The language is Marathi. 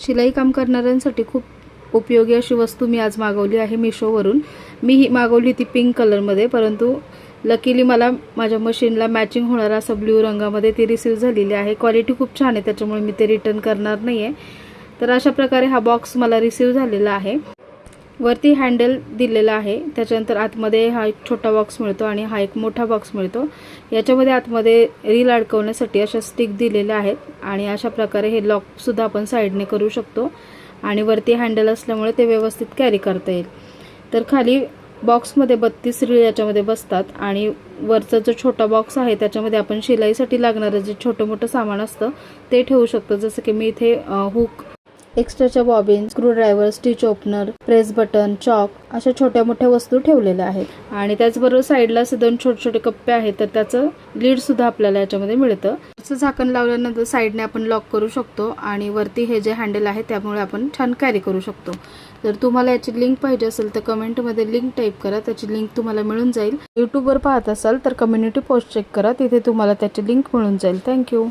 शिलाई काम करणाऱ्यांसाठी खूप उपयोगी अशी वस्तू मी आज मागवली आहे मीशोवरून। मी ही मागवली ती पिंक कलरमध्ये, परंतु लकीली मला माझ्या मशीनला मॅचिंग होणारा असा ब्ल्यू रंगामध्ये ती रिसीव्ह झालेली आहे। क्वालिटी खूप छान आहे, त्याच्यामुळे मी ते रिटर्न करणार नाही आहे। तर अशा प्रकारे हा बॉक्स मला रिसीव्ह झालेला आहे। वरती हँडल दिलेला आहे, त्याच्यानंतर आतमध्ये हा एक छोटा बॉक्स मिळतो आणि हा एक मोठा बॉक्स मिळतो। याच्यामध्ये आतमध्ये रील अडकवण्यासाठी अशा स्टिक दिलेल्या आहेत आणि अशा प्रकारे हे लॉक सुद्धा आपण साइडने करू शकतो आणि वरती हँडल असल्यामुळे ते व्यवस्थित कॅरी करता येईल। तर खाली बॉक्समध्ये 32 रीळ याच्यामध्ये बसतात आणि वरचा जो छोटा बॉक्स आहे त्याच्यामध्ये आपण शिलाईसाठी लागणारे जे छोटं-मोठं सामान असतं ते ठेवू शकतो। जसं की मी इथे हुक, एक्स्ट्राच्या bobbin, screwdriver, stitch opener, press button, chalk अशा छोट्या मोठ्या वस्तू ठेवलेल्या आहेत आणि त्याचबरोबर साईडला असे 2 छोटे छोटे कप्पे आहेत, तर त्याचं लीड सुद्धा आपल्याला याच्यामध्ये मिळतं। असं झाकण लावल्यानंतर साईडने आपण लॉक करू शकतो आणि वरती हे जे हँडल आहे त्यामुळे आपण छान कॅरी करू शकतो। जर तुम्हाला याची लिंक पाहिजे असेल तर कमेंटमध्ये लिंक टाईप करा, त्याची लिंक तुम्हाला मिळून जाईल। यूट्यूबवर पाहत असाल तर कम्युनिटी पोस्ट चेक करा, तिथे तुम्हाला त्याची लिंक मिळून जाईल। थँक्यू।